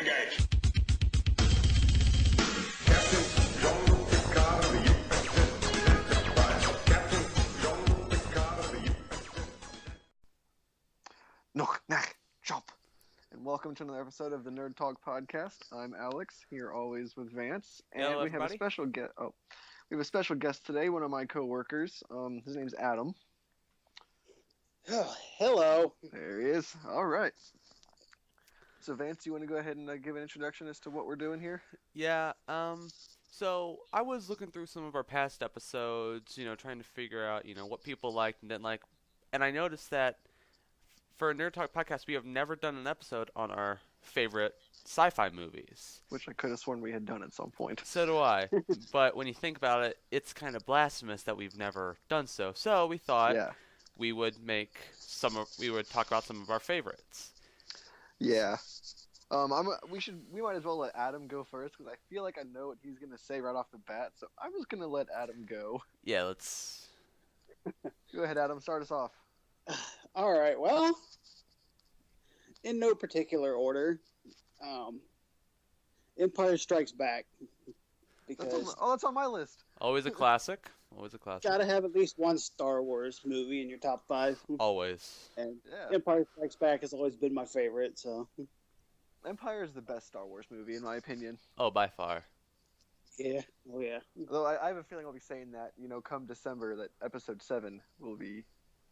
Engage. Knock, knock, chop. And welcome to another episode of the NerdTalk podcast. I'm Alex, here always with Vance, and Hello, we have a special guest. We have a special guest today. One of my coworkers. His name's Adam. Oh, hello. There he is. All right. So Vance, you want to go ahead and give an introduction as to what we're doing here? Yeah, so I was looking through some of our past episodes, trying to figure out, what people liked and didn't like. And I noticed that for a Nerd Talk podcast, we have never done an episode on our favorite sci-fi movies. Which I could have sworn we had done at some point. So do I. But when you think about it, it's kind of blasphemous that we've never done so. So we thought we would talk about some of our favorites. Yeah. We might as well let Adam go first because I feel like I know what he's gonna say right off the bat. So I'm just gonna let Adam go. Yeah, let's Go ahead, Adam. Start us off. All right. Well, in no particular order, Empire Strikes Back, because that's on my list. always a classic. Always a classic. gotta have at least one Star Wars movie in your top 5. Always. And Yeah. Empire Strikes Back has always been my favorite. So Empire is the best Star Wars movie, in my opinion. Oh, by far. yeah, oh yeah. Though I have a feeling I'll be saying that, come December, that Episode 7 will be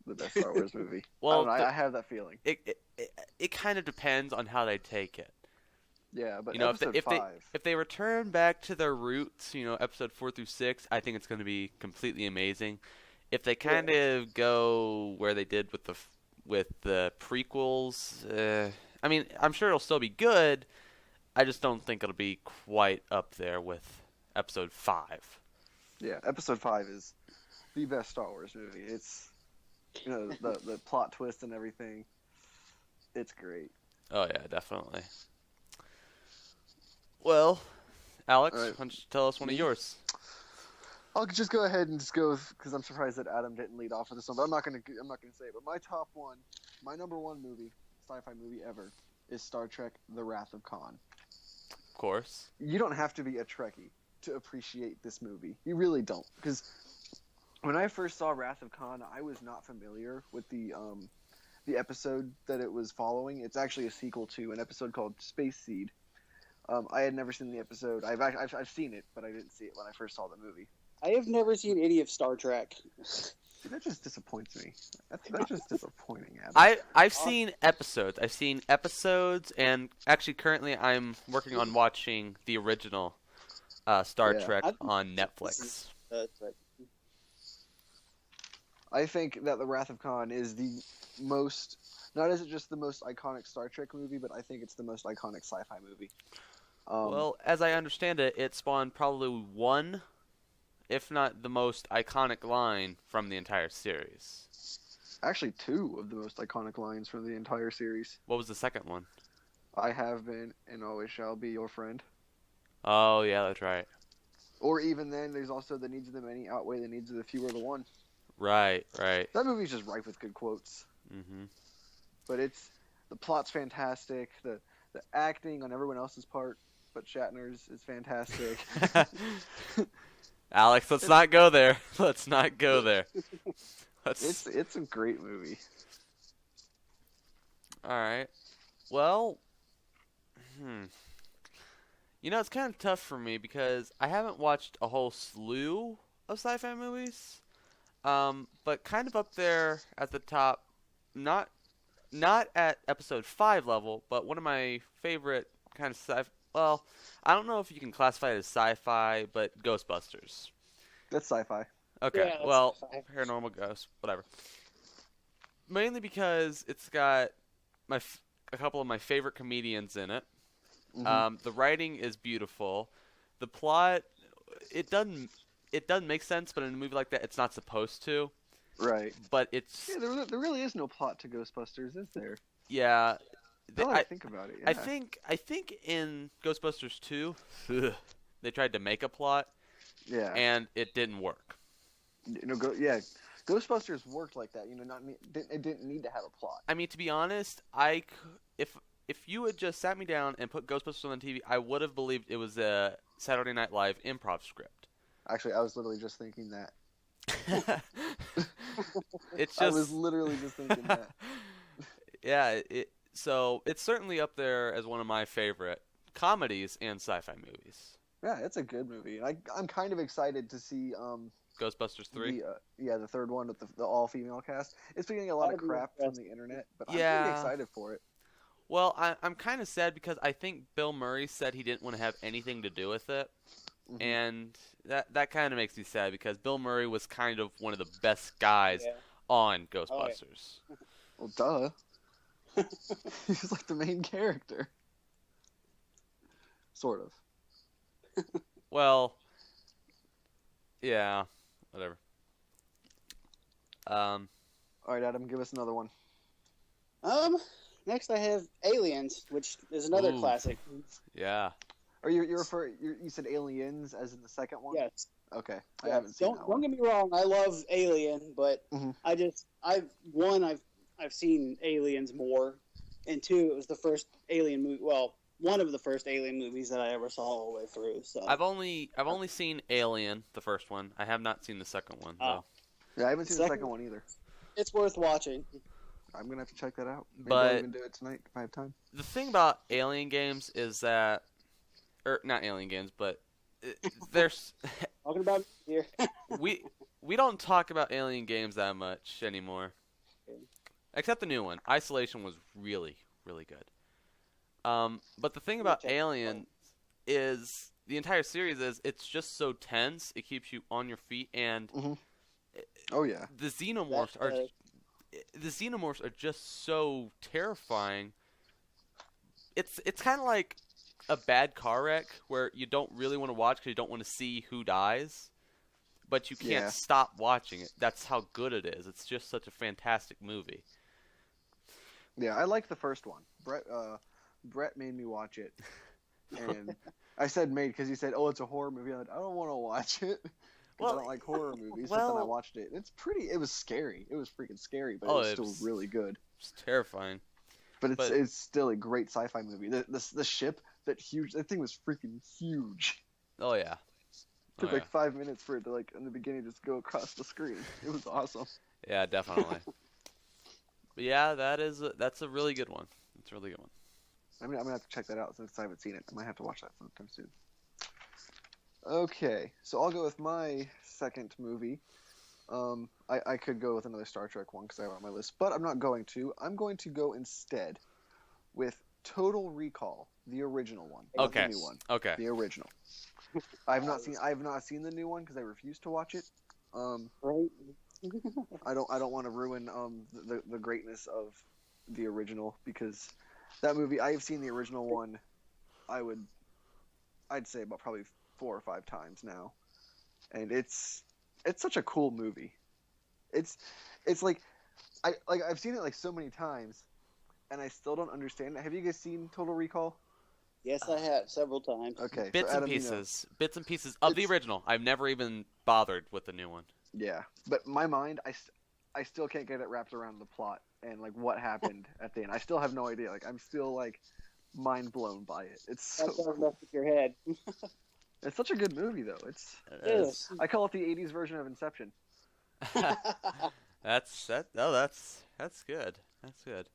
the best Star Wars movie. Well, I have that feeling. It kind of depends on how they take it. Yeah, but if Episode 5... if they return back to their roots, episode 4 through 6, I think it's going to be completely amazing. If they kind of go where they did with the prequels, I mean, I'm sure it'll still be good. I just don't think it'll be quite up there with episode 5. Yeah, Episode 5 is the best Star Wars movie. It's, the plot twist and everything. It's great. Oh yeah, definitely. Well, Alex, All right. why don't you tell us one of yours? I'll just go ahead and just go because I'm surprised that Adam didn't lead off with this one. But I'm not gonna say it. But my top one, my number one sci-fi movie ever, is Star Trek: The Wrath of Khan. Of course. You don't have to be a Trekkie to appreciate this movie. You really don't, because when I first saw Wrath of Khan, I was not familiar with the episode that it was following. It's actually a sequel to an episode called Space Seed. I had never seen the episode. I've seen it, but I didn't see it when I first saw the movie. I have never seen any of Star Trek. See, that just disappoints me. That's just disappointing, Adam. I've seen episodes. I've seen episodes, and actually currently I'm working on watching the original Star Trek on Netflix. I think that The Wrath of Khan is the most... Not is it just the most iconic Star Trek movie, but I think it's the most iconic sci-fi movie. Well, as I understand it, it spawned probably one, if not the most iconic line from the entire series. Actually, 2 of the most iconic lines from the entire series. What was the second one? I have been and always shall be your friend. Oh, yeah, that's right. Or even then, there's also the needs of the many outweigh the needs of the few or the one. Right, right. That movie's just rife with good quotes. Mm-hmm. But the plot's fantastic. The acting on everyone else's part, but Shatner's, is fantastic. Alex, let's not go there. Let's not go there. It's a great movie. All right. Well, it's kind of tough for me because I haven't watched a whole slew of sci-fi movies. But kind of up there at the top, not at episode 5 level, but one of my favorite kind of sci-fi. Well, I don't know if you can classify it as sci-fi, but Ghostbusters. That's sci-fi. Okay, Yeah, well, sci-fi. paranormal ghosts, whatever. Mainly because it's got a couple of my favorite comedians in it. Mm-hmm. The writing is beautiful. The plot, it doesn't make sense, but in a movie like that, it's not supposed to. Right. But it's... Yeah, there really is no plot to Ghostbusters, is there? Yeah. Now that I think about it, yeah. I think in Ghostbusters 2, they tried to make a plot, and it didn't work. Ghostbusters worked like that. It didn't need to have a plot. I mean, to be honest, if you had just sat me down and put Ghostbusters on the TV, I would have believed it was a Saturday Night Live improv script. Actually, I was literally just thinking that. It's I just was literally just thinking that. yeah. So it's certainly up there as one of my favorite comedies and sci-fi movies. Yeah, it's a good movie. I'm kind of excited to see Ghostbusters 3. the third one with the all-female cast. It's been getting a lot of crap from the internet, but I'm pretty excited for it. Well, I'm kind of sad because I think Bill Murray said he didn't want to have anything to do with it. Mm-hmm. And that kind of makes me sad because Bill Murray was kind of one of the best guys on Ghostbusters. Well, duh. He's like the main character. Sort of. Well, yeah, whatever. All right, Adam, give us another one. Next I have Aliens, which is another Ooh. classic. Yeah. Or you said Aliens as in the second one? Yes. Okay. I Yeah, haven't seen that don't one. get me wrong, I love Alien, but Mhm. I've seen Aliens more, and two, it was the first Alien movie. Well, one of the first Alien movies that I ever saw all the way through. So I've only seen Alien, the first one. I have not seen the second one though. Yeah, I haven't seen the second one either. it's worth watching. I'm gonna have to check that out. Maybe But- I'll even do it tonight if I have time. The thing about Alien games is that, or not Alien games, but there's Talking about here. we don't talk about Alien games that much anymore. Except the new one. Isolation was really, really good. But the thing about Alien is the entire series is it's just so tense. It keeps you on your feet, and Oh yeah. the xenomorphs are just so terrifying. It's kind of like a bad car wreck where you don't really want to watch because you don't want to see who dies, but you can't Yeah. stop watching it. That's how good it is. It's just such a fantastic movie. Yeah, I liked the first one. Brett made me watch it, and I said made because he said, "Oh, it's a horror movie." I'm like, I don't want to watch it because Well, I don't like horror movies. But then I well- watched it. It was scary. It was freaking scary, but Oh, it it was was- still really good. It's terrifying. But but- it's still a great sci-fi movie. The ship, that thing was freaking huge. Oh yeah. Took Oh, like 5 minutes for it to like in the beginning just go across the screen. It was awesome. yeah, definitely. But yeah, that's a really good one. It's a really good one. I'm gonna have to check that out since I haven't seen it. I might have to watch that sometime soon. Okay, so I'll go with my second movie. I could go with another Star Trek one because I have it on my list, but I'm not going to. I'm going to go instead with Total Recall, the original one, not Okay. the new one, Okay. the original. I have not seen the new one because I refuse to watch it. Right? I don't want to ruin the greatness of the original because that movie, I have seen the original one. I'd say about probably 4 or 5 times now, and it's such a cool movie. It's like I've seen it like so many times, and I still don't understand it. Have you guys seen Total Recall? Yes, I have several times. Okay, Bits so and Adam, you know. bits and pieces of the It's- original. I've never even bothered with the new one. Yeah, but my mind, I still can't get it wrapped around the plot and like what happened at the end. I still have no idea. Like I'm still like mind blown by it. It's so That does cool. mess with your head. It's such a good movie though. Yes. I call it the '80s version of Inception. That's good. That's good.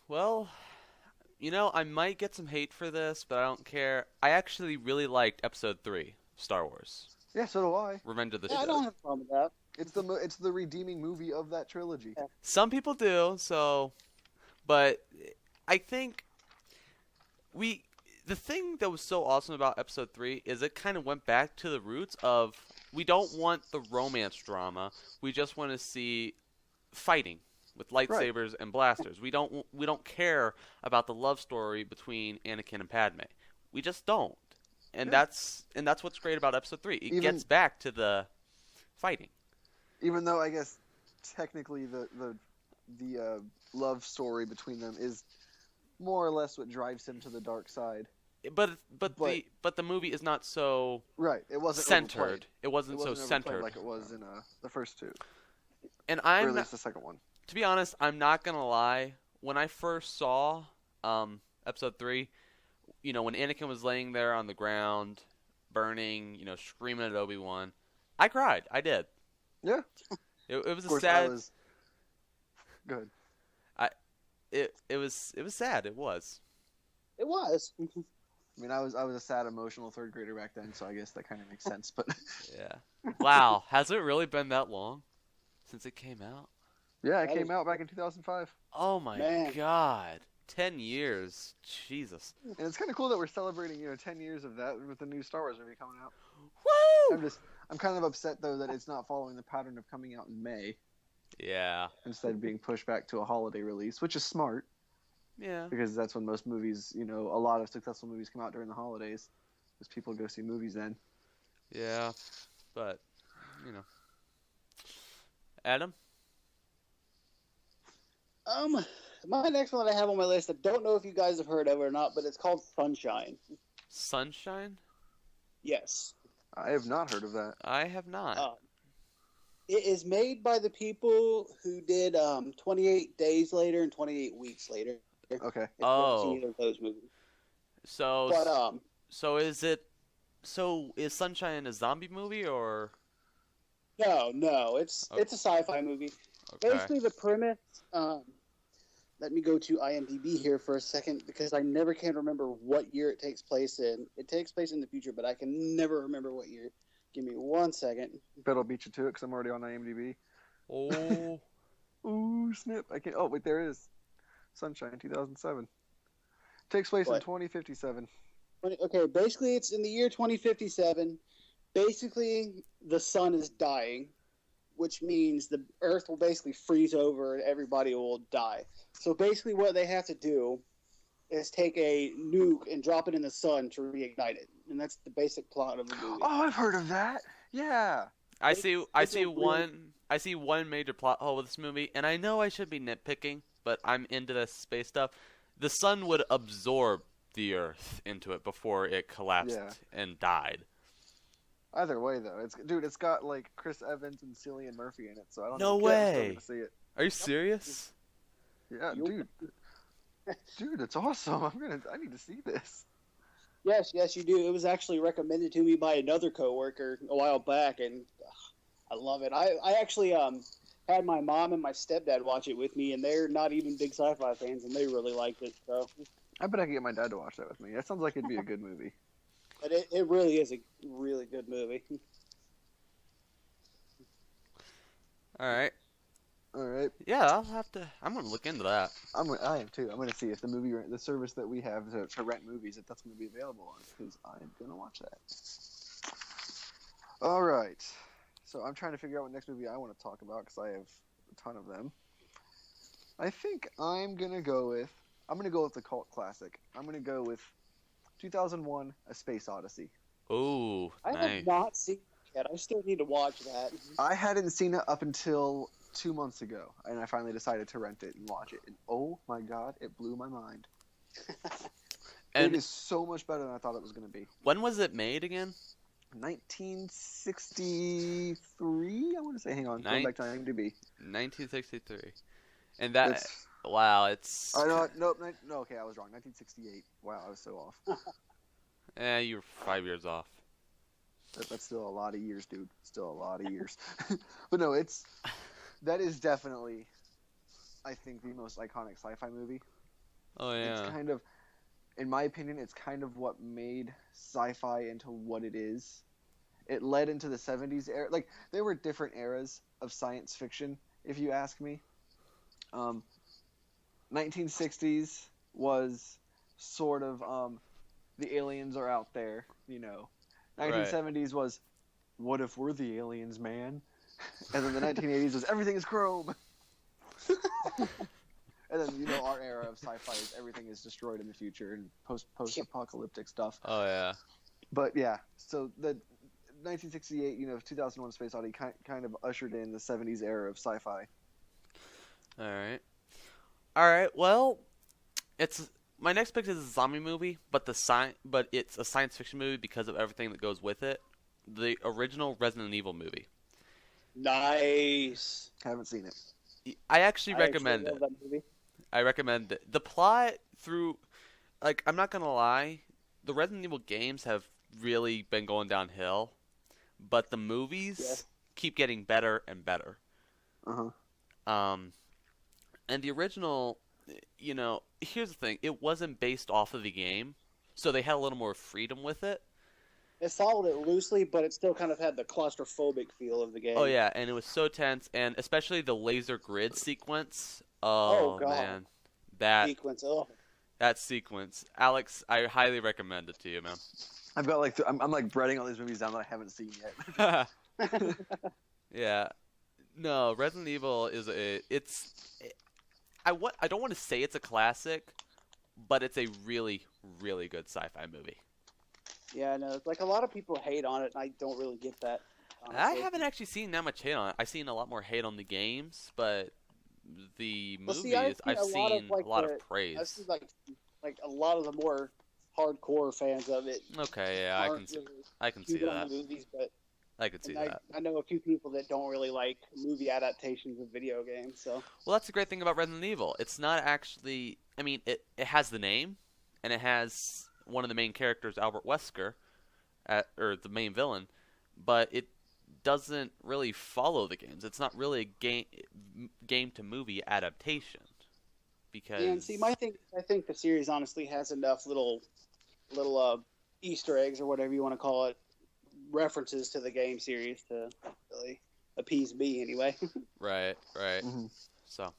Well, I might get some hate for this, but I don't care. I actually really liked Episode 3, Star Wars: Yeah, so do I. Revenge of the Yeah, I Sith. don't have a problem with that. It's the redeeming movie of that trilogy. Some people do, but I think the thing that was so awesome about Episode 3 is it kind of went back to the roots of we don't want the romance drama. We just want to see fighting with lightsabers and blasters. We don't care about the love story between Anakin and Padme. We just don't. And Yeah. that's what's great about Episode 3. It Even- gets back to the fighting. Even though I guess technically the love story between them is more or less what drives him to the dark side. But the movie is not so Right. It wasn't centered. overplayed. It wasn't so overplayed centered. like it was in the first two, And or I'm at not, least the second one. to be honest, I'm not gonna lie. When I first saw episode 3, when Anakin was laying there on the ground, burning, screaming at Obi-Wan, I cried. I did. Yeah. It was Of course, a sad. Good. It was sad. It was. It was. I mean, I was a sad, emotional third grader back then, so I guess that kind of makes sense. But Yeah. Wow. Has it really been that long since it came out? yeah, it came out back in 2005, Oh my Man. God. 10 years. Jesus. and it's kind of cool that we're celebrating 10 years of that with the new Star Wars movie coming out. Woo! I'm kind of upset though that it's not following the pattern of coming out in May Yeah. instead of being pushed back to a holiday release, which is smart Yeah. because that's when most movies, a lot of successful movies come out during the holidays, because people go see movies then. Yeah. But, Adam? My next one I have on my list, I don't know if you guys have heard of it or not, but it's called Sunshine. Sunshine? Yes. I have not heard of that. I have not. It is made by the people who did 28 Days Later and 28 Weeks Later. Okay. If you've ever seen either of those movies. So, But, so is Sunshine a zombie movie or? No, it's a sci-fi movie. Okay. Basically, the premise. Let me go to IMDb here for a second because I never can remember what year it takes place in. It takes place in the future, but I can never remember what year. Give me 1 second. Bet I'll beat you to it because I'm already on IMDb. Oh. Ooh, snip! I can't. Oh, wait, there it is. Sunshine, 2007. Takes place in What? 2057. Okay, basically, it's in the year 2057. Basically, the sun is dying, which means the Earth will basically freeze over and everybody will die. So basically, what they have to do is take a nuke and drop it in the sun to reignite it, and that's the basic plot of the movie. Oh, I've heard of that. Yeah. I see a one major plot hole with this movie, and I know I should be nitpicking, but I'm into this space stuff. The sun would absorb the Earth into it before it collapsed and died. Either way, though, it's got like Chris Evans and Cillian Murphy in it, so I don't No know. I'm still way. gonna see it. Are you serious? Yeah, dude, it's awesome. I need to see this. Yes, you do. It was actually recommended to me by another coworker a while back, and I love it. I actually had my mom and my stepdad watch it with me, and they're not even big sci-fi fans, and they really liked it. So I bet I could get my dad to watch that with me. That sounds like it'd be a good movie. but it really is a really good movie. All right. All right. Yeah, I'm gonna look into that. I am too. I'm gonna see if the service that we have to rent movies, if that's gonna be available on, because I am gonna watch that. All right. So I'm trying to figure out what next movie I want to talk about because I have a ton of them. I think I'm gonna go with the cult classic. I'm gonna go with 2001: A Space Odyssey. Ooh, I nice. have not seen it yet. I still need to watch that. I hadn't seen it up until 2 months ago, and I finally decided to rent it and watch it. And oh my god, it blew my mind. And it is so much better than I thought it was going to be. when was it made again? 1963, I want to say. Hang on, going back to IMDb. 1963. And wow, it's. I know. No, okay, I was wrong. 1968. Wow, I was so off. You were 5 years off. That's still a lot of years, dude. Still a lot of years. But no, that is definitely, I think, the most iconic sci-fi movie. Oh yeah. It's kind of, in my opinion, it's kind of what made sci-fi into what it is. It led into the 70s era. Like, there were different eras of science fiction, if you ask me. 1960s was sort of the aliens are out there, 1970s was, what if we're the aliens, man? And then the 1980s was, everything is chrome. And then, our era of sci-fi is everything is destroyed in the future and post-apocalyptic stuff. Oh yeah. But yeah, so the 1968, 2001: Space Odyssey kind of ushered in the 70s era of sci-fi. All right. Well, my next pick is a zombie movie, but it's a science fiction movie because of everything that goes with it. The original Resident Evil movie. Nice. Haven't seen it. I actually I recommend love it. that movie. I recommend it. The plot through, like, I'm not gonna lie, the Resident Evil games have really been going downhill, but the movies Yes. keep getting better and better. Uh-huh. And the original, here's the thing: it wasn't based off of the game, so they had a little more freedom with it. It followed it loosely, but it still kind of had the claustrophobic feel of the game. Oh yeah, and it was so tense, and especially the laser grid sequence. Oh, God. Man, that Sequence. Oh. that sequence, Alex, I highly recommend it to you, man. I've got like I'm like breading all these movies down that I haven't seen yet. Yeah, no, Resident Evil is I don't want to say it's a classic, but it's a really, really good sci-fi movie. Yeah, I know. Like, a lot of people hate on it, and I don't really get that. I honestly. haven't actually seen that much hate on it. I've seen a lot more hate on the games, but the Well, movies, see, I've seen a lot of praise. I've seen like a lot of the more hardcore fans of it. Okay, yeah, I aren't can really I can see huge on that. the movies, but I can see and that. I know a few people that don't really like movie adaptations of video games. So Well, that's the great thing about Resident Evil. It's not actually. I mean, it has the name, and it has one of the main characters, Albert Wesker, or the main villain, but it doesn't really follow the games. It's not really a game to movie adaptation. Because and see, I think the series honestly has enough little Easter eggs or whatever you want to call it, references to the game series to really appease me anyway. Right. Mhm. So,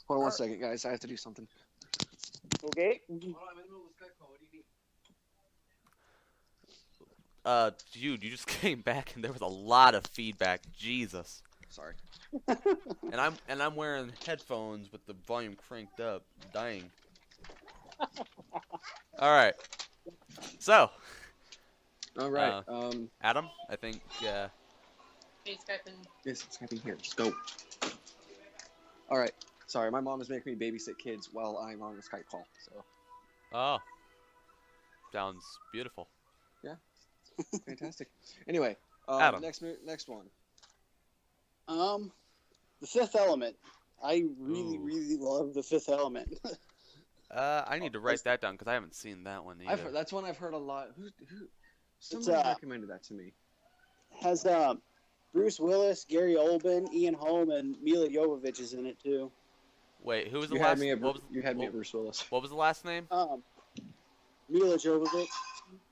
Hold on one second, guys. I have to do something. Okay. Hold on, I'm in the middle of the Skype call. What do you need? dude, you just came back and there was a lot of feedback. Jesus. Sorry. And I'm wearing headphones with the volume cranked up. I'm dying. All right. So, All right. Adam, I think. Hey, Skyping. Yes, it's Skyping here. Just go. All right. Sorry, my mom is making me babysit kids while I'm on a Skype call. So Oh, sounds beautiful. fantastic. Anyway, Adam. next one. The Fifth Element. I Ooh. really love The Fifth Element. I need to write that down because I haven't seen that one either. That's one I've heard a lot. Somebody recommended that to me. Has Bruce Willis, Gary Oldman, Ian Holm, and Mila Jovovich is in it too. Wait, who was the You last? had me at what was Bruce Willis. What was the last name? Mila Jovovich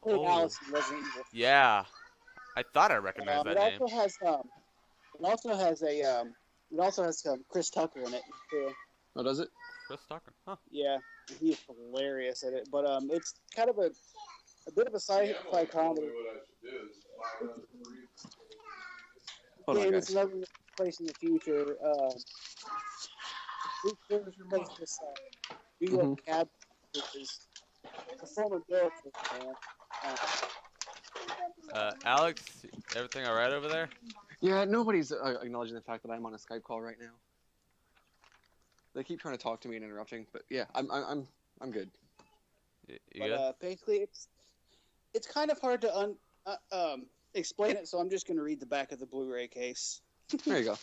played Oh. Alice in Resident Evil. Yeah, I thought I recognized that name. It also has Chris Tucker in it too. Oh, does it? Chris Tucker. Huh. Yeah, he's hilarious at it. But it's kind of a bit of a sci-fi comedy. Hold on, And guys. it's another place in the future. Bruce Willis replaced this New York cab, which is a former military man. Alex, everything all right over there? Yeah, nobody's acknowledging the fact that I'm on a Skype call right now. They keep trying to talk to me and interrupting, but yeah, I'm good. You But good? basically, it's kind of hard to explain it, so I'm just going to read the back of the Blu-ray case. There you go.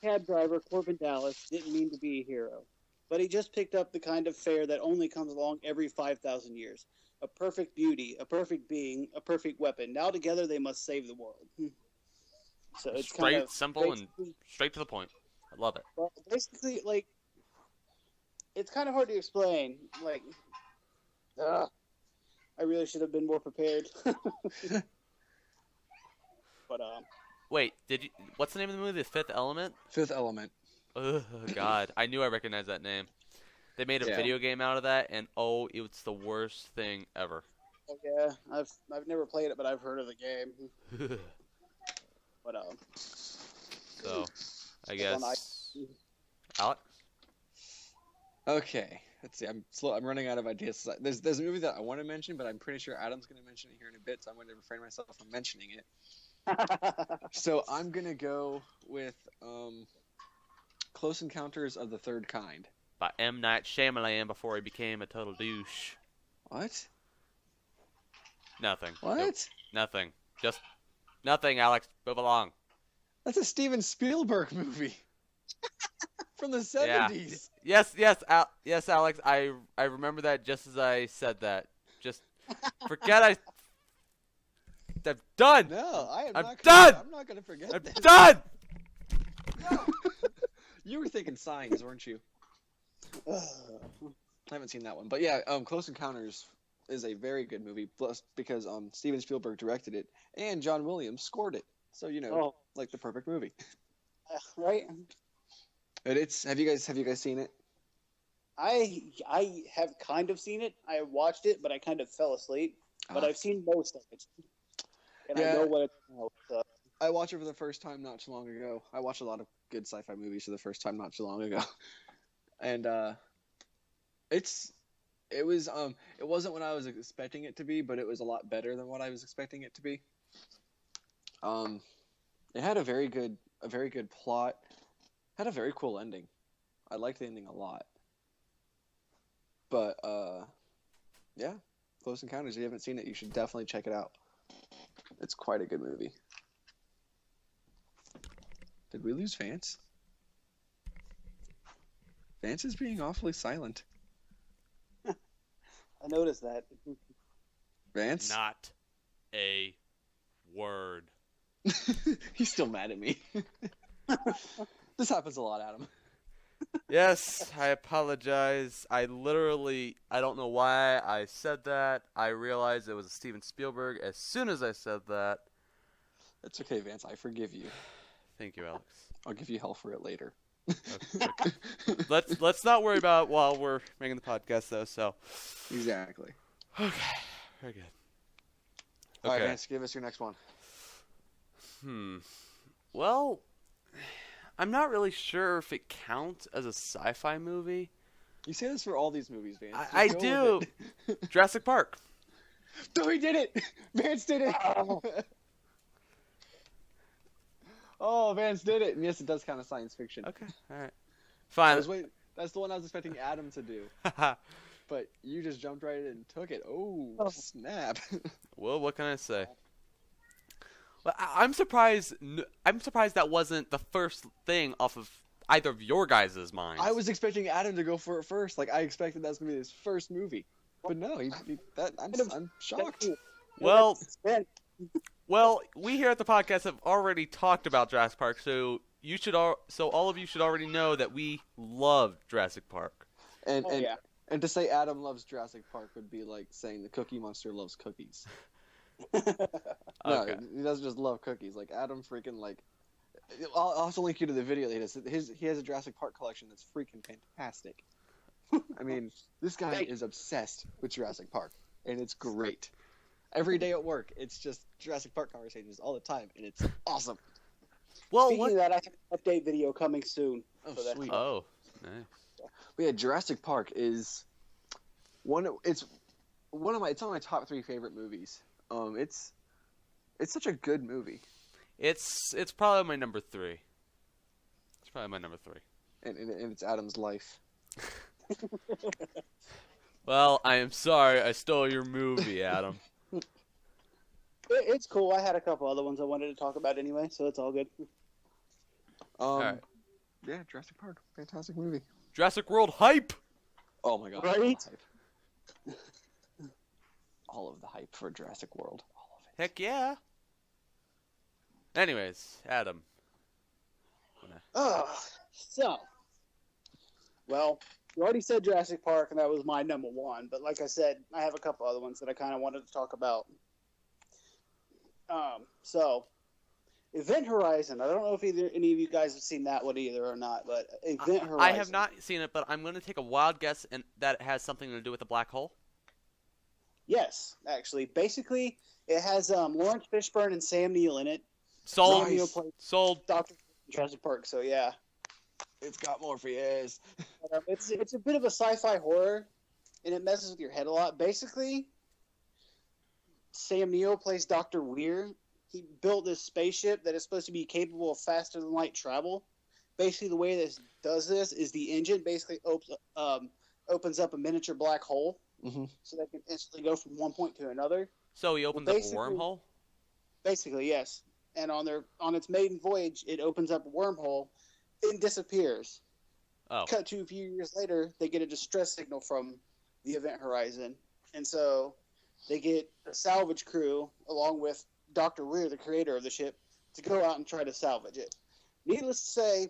Cab driver Corbin Dallas didn't mean to be a hero, but he just picked up the kind of fare that only comes along every 5,000 years. A perfect beauty, a perfect being, a perfect weapon. Now together they must save the world. So it's Straight, kind of simple, and straight to the point. I love it. well, basically, like, it's kind of hard to explain. Like, I really should have been more prepared. But Wait, what's the name of the movie? The Fifth Element? Fifth Element. Oh God, I knew I recognized that name. They made a video game out of that, and it's the worst thing ever. yeah, I've never played it, but I've heard of the game. But So, I guess Alex. Okay, let's see. I'm slow. I'm running out of ideas. There's a movie that I want to mention, but I'm pretty sure Adam's going to mention it here in a bit, so I'm going to refrain myself from mentioning it. So I'm going to go with Close Encounters of the Third Kind. By M. Night Shyamalan before he became a total douche. What? Nothing. What? Nope. Nothing. Just nothing, Alex. Move along. That's a Steven Spielberg movie from the 70s. Yes, yes, Alex. I remember that just as I said that. Just forget I'm done. No, I'm done. I'm not gonna forget. I'm this. done. You were thinking Signs, weren't you? I haven't seen that one, but yeah, Close Encounters is a very good movie. Plus, because Steven Spielberg directed it and John Williams scored it, so like the perfect movie. Right. But have you guys seen it? I have kind of seen it. I watched it, but I kind of fell asleep. But I've seen most of it, and I know what it's about. So. I watched it for the first time not too long ago. I watched a lot of good sci-fi movies for the first time not too long ago, and it wasn't what I was expecting it to be, but it was a lot better than what I was expecting it to be. It had a very good plot, had a very cool ending. I liked the ending a lot. But yeah, Close Encounters. If you haven't seen it, you should definitely check it out. It's quite a good movie. Did we lose Vance? Vance is being awfully silent. I noticed that. Vance? Not a word. He's still mad at me. This happens a lot, Adam. Yes, I apologize. I don't know why I said that. I realized it was Steven Spielberg as soon as I said that. It's okay, Vance. I forgive you. Thank you, Alex. I'll give you hell for it later. Okay. Let's not worry about it while we're making the podcast, though. So. Exactly. Okay. Very good. All right, Vance, give us your next one. Well, I'm not really sure if it counts as a sci-fi movie. You say this for all these movies, Vance. I do. Jurassic Park. No, he did it! Vance did it! Oh, Vance did it! And yes, it does count as science fiction. Okay, all right. Fine. That's the one I was expecting Adam to do. But you just jumped right in and took it. Oh, snap. Well, what can I say? Well, I'm surprised. I'm surprised that wasn't the first thing off of either of your guys' minds. I was expecting Adam to go for it first. Like, I expected that was going to be his first movie. But no, I'm shocked. Well, we here at the podcast have already talked about Jurassic Park, so all of you should already know that we love Jurassic Park. And to say Adam loves Jurassic Park would be like saying the Cookie Monster loves cookies. No, he doesn't just love cookies. Like, Adam freaking, like... I'll also link you to the video that he does. He has a Jurassic Park collection that's freaking fantastic. I mean, this guy is obsessed with Jurassic Park, and it's great. Every day at work, it's just Jurassic Park conversations all the time, and it's awesome. Well, speaking of that, I have an update video coming soon. Oh, sweet. Oh, nice. But yeah, Jurassic Park is it's one of my top 3 favorite movies. It's such a good movie. It's probably my number 3. It's probably my number 3. And it's Adam's life. Well, I am sorry I stole your movie, Adam. It's cool. I had a couple other ones I wanted to talk about anyway, so it's all good. All right. Yeah, Jurassic Park, fantastic movie. Jurassic World hype. Oh my god! Right? All of the hype for Jurassic World. All of it. Heck yeah. Anyways, Adam. Well, you already said Jurassic Park, and that was my number 1. But like I said, I have a couple other ones that I kind of wanted to talk about. So, Event Horizon. I don't know if any of you guys have seen that one either or not, but Event Horizon. I have not seen it, but I'm going to take a wild guess that it has something to do with the black hole. Yes, actually. Basically, it has Lawrence Fishburne and Sam Neill in it. Sold. Sam Neill plays Sold. Dr. Jurassic Park, so yeah. It's got more for years. It's a bit of a sci-fi horror, and it messes with your head a lot. Basically, Sam Neill plays Dr. Weir. He built this spaceship that is supposed to be capable of faster-than-light travel. Basically, the way this does this is the engine basically opens up a miniature black hole, so they can instantly go from one point to another. So he opened up a wormhole? Basically, yes. and on its maiden voyage, it opens up a wormhole and disappears. Oh. Cut to a few years later, they get a distress signal from the event horizon, and so they get a salvage crew along with Dr. Weir, the creator of the ship, to go out and try to salvage it. Needless to say,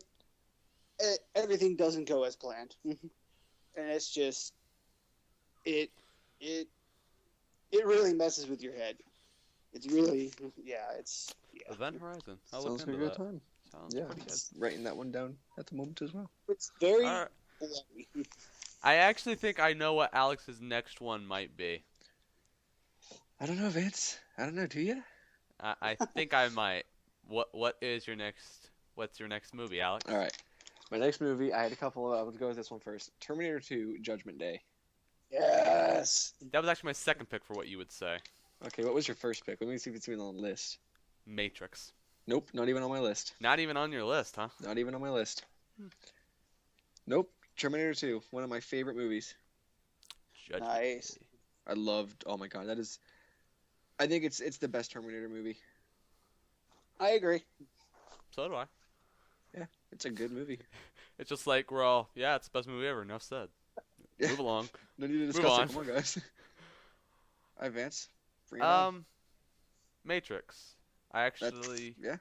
everything doesn't go as planned, and it's just it really messes with your head. It's really it's Event Horizon. I'll Sounds look like a into good that. time. Sounds Yeah, pretty good. just writing that one down at the moment as well. It's very Alright. bloody. I actually think I know what Alex's next one might be. I don't know, Vince. I don't know. Do you? I think I might. What is your next? What's your next movie, Alex? All right. My next movie, I had a couple of. Let's go with this one first. Terminator 2: Judgment Day. Yes. That was actually my second pick for what you would say. Okay, what was your first pick? Let me see if it's even on the list. Matrix. Nope, not even on my list. Not even on your list, huh? Not even on my list. Nope. Terminator 2, one of my favorite movies. Judgment Nice. Day. I loved. Oh my god, that is. I think it's the best Terminator movie. I agree. So do I. It's a good movie. It's just like we're all, yeah, it's the best movie ever. Enough said. Yeah. Move along. No need to Move discuss on. it. Come on, guys. All right, Vance. Bring it on. Matrix. I actually, Yeah.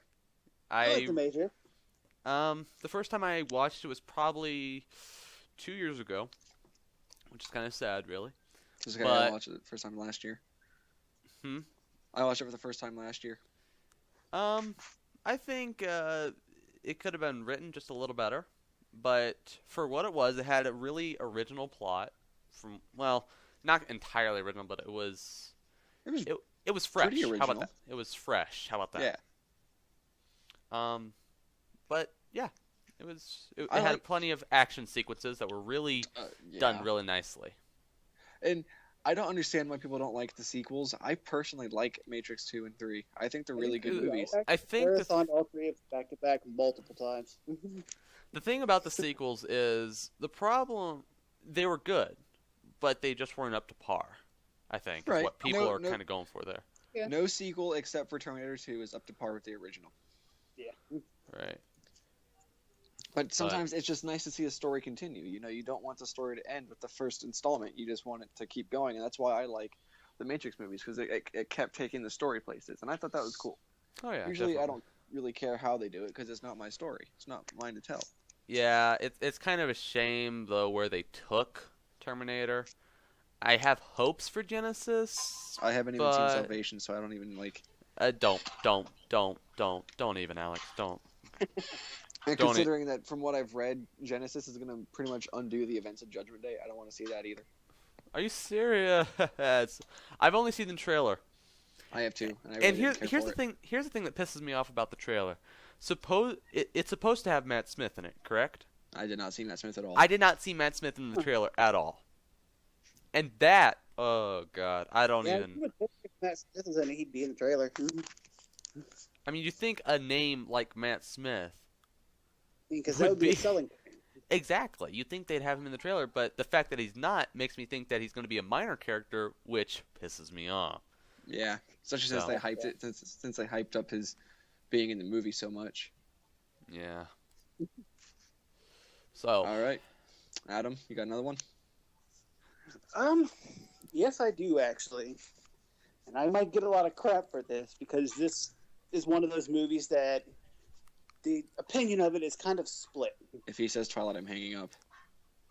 I like the Major. the first time I watched it was probably 2 years ago, which is kind of sad, really. This guy but- I watched it the first time last year. Hmm? I watched it for the first time last year. I think it could have been written just a little better, but for what it was, it had a really original plot. Not entirely original, but it was it was fresh. pretty How about original. that? It was fresh. How about that? Yeah. But yeah, it I had like- plenty of action sequences that were really Yeah. done really nicely. And I don't understand why people don't like the sequels. I personally like Matrix 2 and 3. I think they're really good movies. I think Marathon all three of back to back multiple times. the thing about the sequels is the problem. They were good, but they just weren't up to par. I think is Right. what people No- are no- kind of going for there. Yeah. No sequel except for Terminator 2 is up to par with the original. Right. But sometimes it's just nice to see a story continue. You know, you don't want the story to end with the first installment. You just want it to keep going, and that's why I like the Matrix movies, because it kept taking the story places, and I thought that was cool. Oh yeah. Usually I definitely. don't really care how they do it, because it's not my story. It's not mine to tell. Yeah, it's kind of a shame though where they took Terminator. I have hopes for Genesis. I haven't even seen But- Salvation, so I don't even like... Don't even, Alex. Don't. And Don't considering that from what I've read, Genesis is going to pretty much undo the events of Judgment Day, I don't want to see that either. Are you serious? I've only seen the trailer. I have too, and I really And didn't care here's for the it. thing. Here's the thing that pisses me off about the trailer. It's supposed to have Matt Smith in it, correct? I did not see Matt Smith at all. I did not see Matt Smith in the trailer at all. And that, oh god, I don't Yeah, even. you would think if Matt Smith was in it, he'd be in the trailer. I mean, you think a name like Matt Smith? Because Would that would be be- a selling point. Exactly. You think they'd have him in the trailer, but the fact that he's not makes me think that he's going to be a minor character, which pisses me off. Yeah, especially since So- they hyped it, since they hyped up his being in the movie so much. Yeah. So, All right, Adam, you got another one? Yes, I do actually, and I might get a lot of crap for this because this is one of those movies that the opinion of it is kind of split. If he says Twilight, I'm hanging up.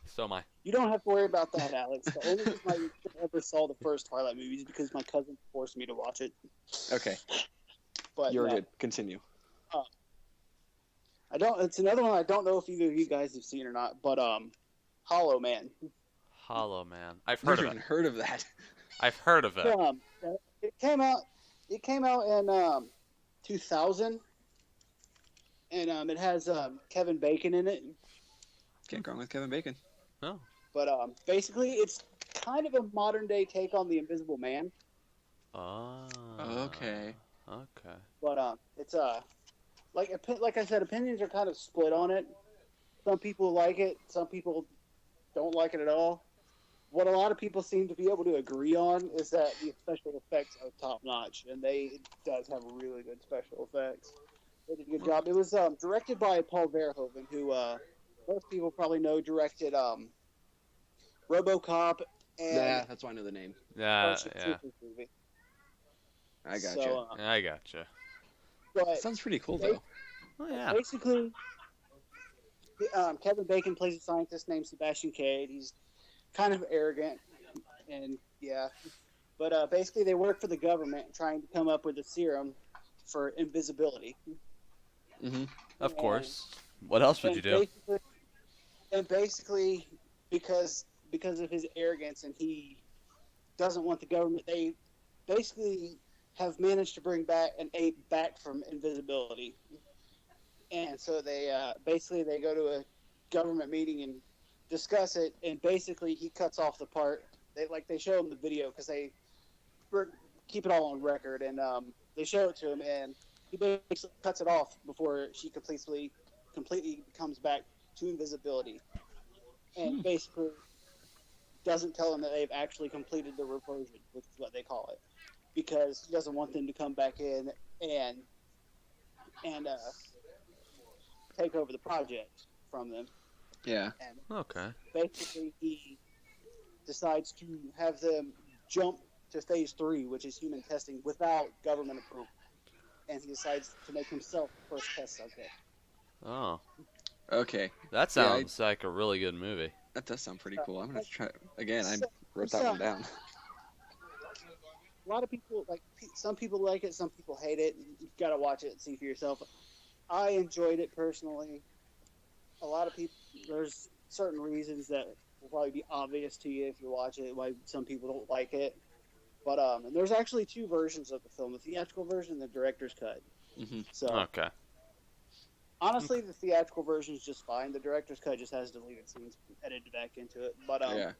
so am I. You don't have to worry about that, Alex. The only reason I ever saw the first Twilight movie is because my cousin forced me to watch it. Okay, But you're no, good. Continue. I don't. It's another one I don't know if either of you guys have seen or not. But Hollow Man. Hollow Man. I've Never heard of even it. heard of that. I've heard of it. It came out. It came out in 2000, and it has Kevin Bacon in it. Can't go wrong with Kevin Bacon. Oh. But basically, it's kind of a modern day take on the Invisible Man. Oh. Okay. Okay. But it's like I said, opinions are kind of split on it. Some people like it. Some people don't like it at all. what a lot of people seem to be able to agree on is that the special effects are top notch, and it does have really good special effects. They did a good job. It was directed by Paul Verhoeven, who most people probably know directed RoboCop and Yeah, that's why I know the name. Yeah. movie. I gotcha. So, I gotcha. but Sounds pretty cool though. Oh yeah. basically, Kevin Bacon plays a scientist named Sebastian Cade. He's kind of arrogant, and yeah. But basically, they work for the government trying to come up with a serum for invisibility. Mm-hmm. Of course. What else would you do? Basically, because of his arrogance and he doesn't want the government, they basically have managed to bring back an ape back from invisibility. And so they they go to a government meeting and discuss it, and basically he cuts off the part. They show him the video because they keep it all on record, and they show it to him, and he basically cuts it off before she completely comes back to invisibility, and basically doesn't tell them that they've actually completed the reversion, which is what they call it, because he doesn't want them to come back in and take over the project from them. Yeah. And Okay. basically, he decides to have them jump to phase 3, which is human testing, without government approval. And he decides to make himself the first test subject. Oh, Okay. that sounds like a really good movie. That does sound pretty cool. I'm gonna try again. I wrote that one down. A lot of people some people like it, some people hate it. You've got to watch it and see for yourself. I enjoyed it personally. A lot of people, there's certain reasons that will probably be obvious to you if you watch it, why some people don't like it. But and there's actually 2 versions of the film: the theatrical version and the director's cut. Mm-hmm. So Okay. honestly, the theatrical version is just fine. The director's cut just has deleted scenes edited back into it. But Yeah.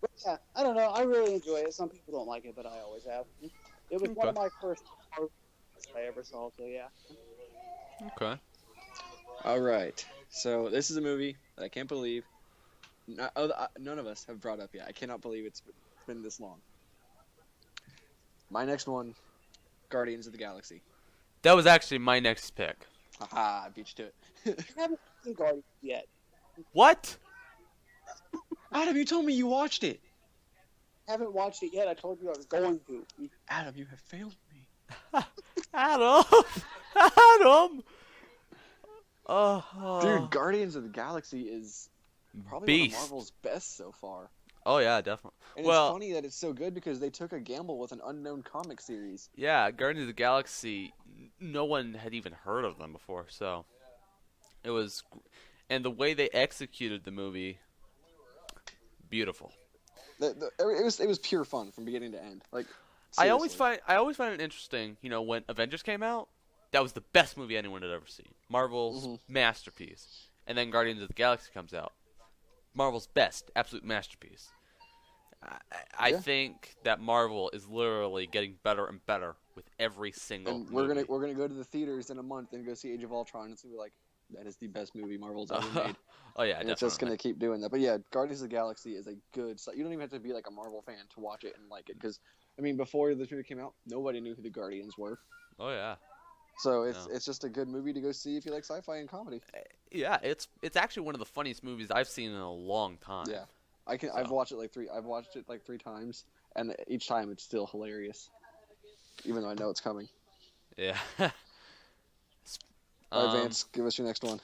but yeah, I don't know. I really enjoy it. Some people don't like it, but I always have. It was one of my first movies I ever saw, so yeah. Okay. All right. So this is a movie that I can't believe none of us have brought up yet. I cannot believe it's been this long. My next one, Guardians of the Galaxy. That was actually my next pick. Haha, I beat you to it. I haven't seen Guardians yet. What? Adam, you told me you watched it. Haven't watched it yet. I told you I was going to. Adam, you have failed me. Adam. Adam. Dude, Guardians of the Galaxy is probably Beast. one of Marvel's best so far. Oh yeah, definitely. And Well- it's funny that it's so good because they took a gamble with an unknown comic series. Yeah, Guardians of the Galaxy. No one had even heard of them before, so it was, and the way they executed the movie, beautiful. It was pure fun from beginning to end. Like, I always seriously. find it interesting. You know, when Avengers came out, that was the best movie anyone had ever seen. Marvel's masterpiece. And then Guardians of the Galaxy comes out, Marvel's best, absolute masterpiece. I Yeah. think that Marvel is literally getting better and better with every single And movie. we're gonna go to the theaters in a month and go see Age of Ultron, and it's gonna be like, that is the best movie Marvel's ever made. Oh yeah, And definitely. it's just gonna keep doing that. But yeah, Guardians of the Galaxy is a good. You don't even have to be like a Marvel fan to watch it and like it, because I mean, before this movie came out, nobody knew who the Guardians were. Oh yeah. So it's just a good movie to go see if you like sci-fi and comedy. Yeah, it's actually one of the funniest movies I've seen in a long time. Yeah, I've watched it like three times, and each time it's still hilarious, even though I know it's coming. Yeah. All right, Vance, give us your next one.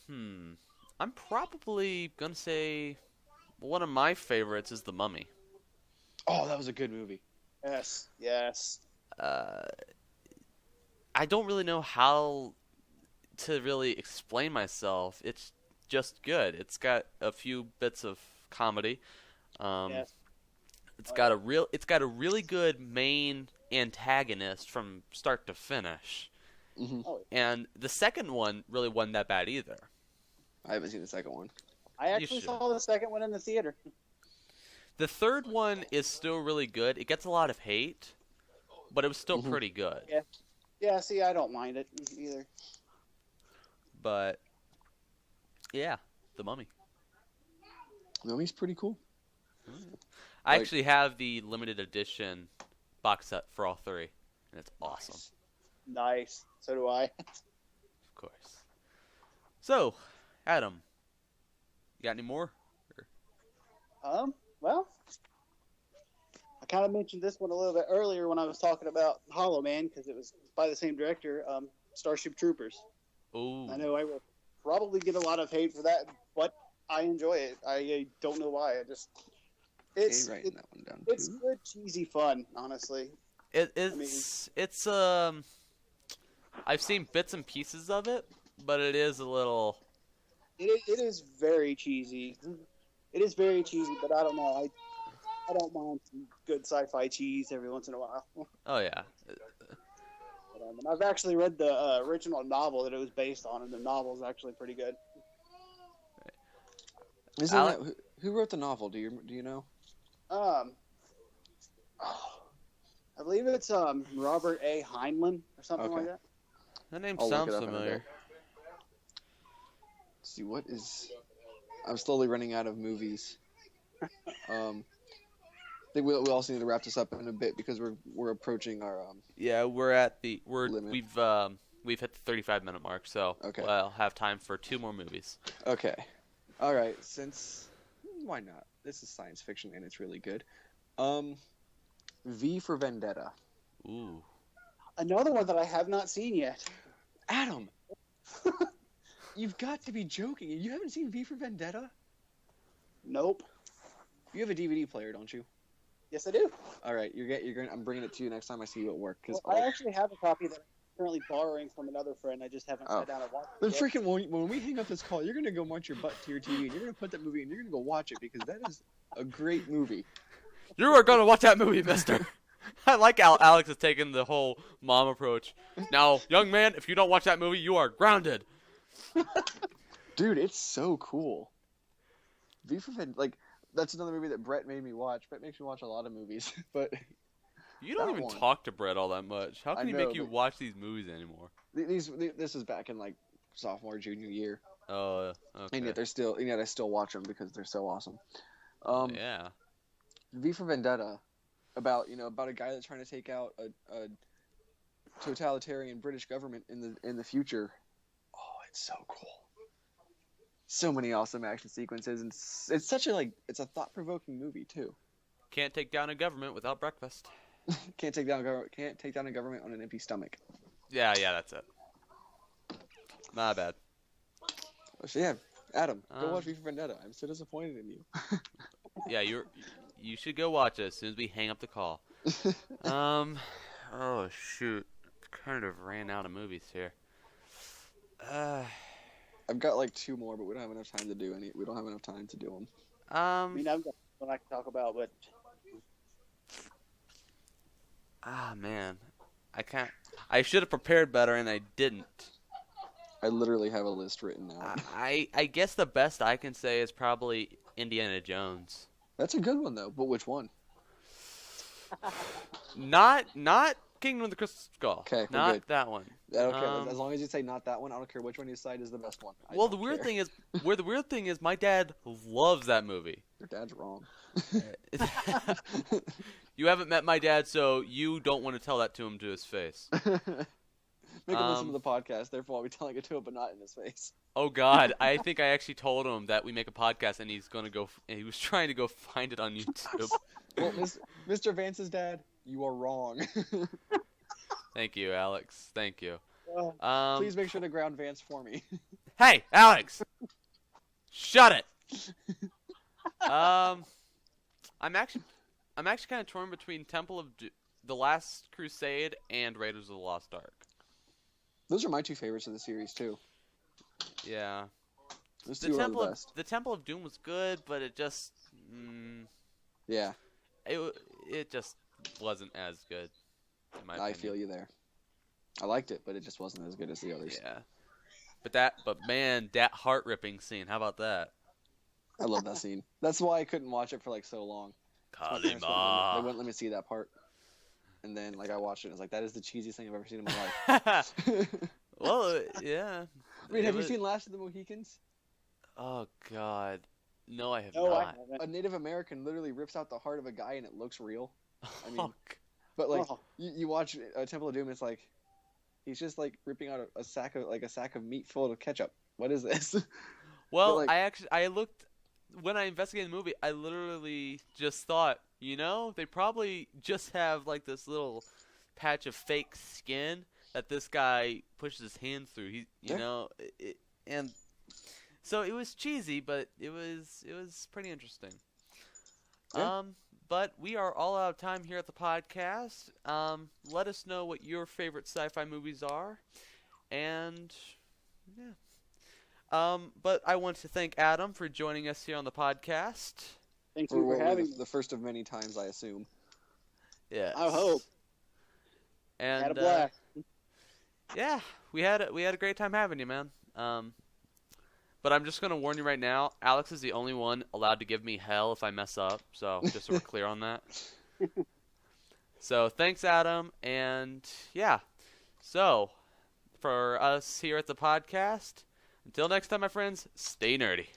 I'm probably gonna say one of my favorites is The Mummy. Oh, that was a good movie. Yes. I don't really know how to really explain myself. It's just good. It's got a few bits of comedy. Yes. It's got a really good main antagonist from start to finish. Mm-hmm. And the second one really wasn't that bad either. I haven't seen the second one. I actually should. saw the second one in the theater. The third one is still really good. It gets a lot of hate, but it was still pretty good. Yeah, see, I don't mind it either. But yeah, The Mummy. Mummy's pretty cool. I Like- actually have the limited edition box set for all three, and it's awesome. Nice. So do I. Of course. So, Adam, you got any more? Well, I kind of mentioned this one a little bit earlier when I was talking about Hollow Man because it was by the same director, Starship Troopers. Ooh. I know I will probably get a lot of hate for that, but I enjoy it. I don't know why. It's writing that one down it's too. good, cheesy fun, honestly. It's I've seen bits and pieces of it, but it is a little. It is very cheesy. It is very cheesy, but I don't know. I don't mind some good sci-fi cheese every once in a while. Oh yeah. And I've actually read the original novel that it was based on, and the novel is actually pretty good. Isn't that, who wrote the novel? Do you know? I believe it's Robert A. Heinlein or something Okay. like that. That name I'll look sounds it up in a familiar. bit. Let's see what is. I'm slowly running out of movies. I think we also need to wrap this up in a bit because we're approaching our Yeah, Limit. we've hit the 35-minute mark, so Okay. I'll have time for 2 more movies. Okay. All right. Why not? This is science fiction and it's really good. V for Vendetta. Ooh. Another one that I have not seen yet. Adam, you've got to be joking. You haven't seen V for Vendetta? Nope. You have a DVD player, don't you? Yes, I do. All right. You're going. I'm bringing it to you next time I see you at work. Cause Well, I actually have a copy that I'm currently borrowing from another friend. I just haven't sat down and watched then it yet. freaking when we hang up this call, you're gonna go munch your butt to your TV and you're gonna put that movie and you're gonna go watch it because that is a great movie. You are gonna watch that movie, mister. I like how Alex has taken the whole mom approach. Now, young man, if you don't watch that movie, you are grounded. Dude, it's so cool. V for Vendetta, like that's another movie that Brett made me watch. Brett makes me watch a lot of movies, but You don't That even one. talk to Brett all that much. How can I he know, make you but- watch these movies anymore? this is back in like sophomore, junior year, Oh, okay. and yet I still watch them because they're so awesome. Yeah. V for Vendetta, about a guy that's trying to take out a totalitarian British government in the future. Oh, it's so cool. So many awesome action sequences, and it's such a thought-provoking movie too. Can't take down a government without breakfast. Can't take down a government on an empty stomach. Yeah, that's it. Not bad. So yeah, Adam, go watch Um, V for Vendetta. I'm so disappointed in you. Yeah, you should go watch it as soon as we hang up the call. Oh shoot, kind of ran out of movies here. I've got like 2 more, but we don't have enough time to do any. We don't have enough time to do them. I mean, I've got one I can talk about, but Man, I can't. I should have prepared better, and I didn't. I literally have a list written out. I guess the best I can say is probably Indiana Jones. That's a good one though. But which one? Not Kingdom of the Crystal Skull. Okay, we're not good. that one. Okay, as long as you say not that one, I don't care which one you decide is the best one. I Well, the don't weird care. thing is, my dad loves that movie. Your dad's wrong. You haven't met my dad, so you don't want to tell that to him to his face. Make him listen to the podcast. Therefore, I'll be telling it to him, but not in his face. Oh God, I think I actually told him that we make a podcast, and he's gonna go. And he was trying to go find it on YouTube. Well, Mr. Vance's dad, you are wrong. Thank you, Alex. Thank you. Please make sure to ground Vance for me. Hey, Alex! Shut it. I'm actually kind of torn between The Last Crusade and Raiders of the Lost Ark. Those are my 2 favorites of the series too. Yeah. Those 2 are the best. The Temple of Doom was good, but it just Yeah, it just wasn't as good. In my I opinion. feel you there. I liked it, but it just wasn't as good as the others. Yeah. But man, that heart ripping scene. How about that? I love that scene. That's why I couldn't watch it for like so long. My parents Kalima. They wouldn't let me see that part. And then I watched it and I was like, that is the cheesiest thing I've ever seen in my life. Well, yeah. I mean, have It you was- seen Last of the Mohicans? Oh God. No, I have No, I not. haven't. A Native American literally rips out the heart of a guy and it looks real. I mean, Oh, but like Oh. you watch Temple of Doom, it's like he's just like ripping out a sack of meat full of ketchup. What is this? well, like- I looked when I investigated the movie. I literally just thought, they probably just have like this little patch of fake skin that this guy pushes his hands through. And so it was cheesy, but it was pretty interesting. Yeah. But we are all out of time here at the podcast. Let us know what your favorite sci-fi movies are, and yeah. But I want to thank Adam for joining us here on the podcast. Thank For you what for was having me. the first of many times, I assume. Yeah. I hope. And Had a blast. yeah, we had a great time having you, man. But I'm just gonna warn you right now, Alex is the only one allowed to give me hell if I mess up. So just so we're clear on that. So thanks, Adam, and yeah. So for us here at the podcast, until next time, my friends, stay nerdy.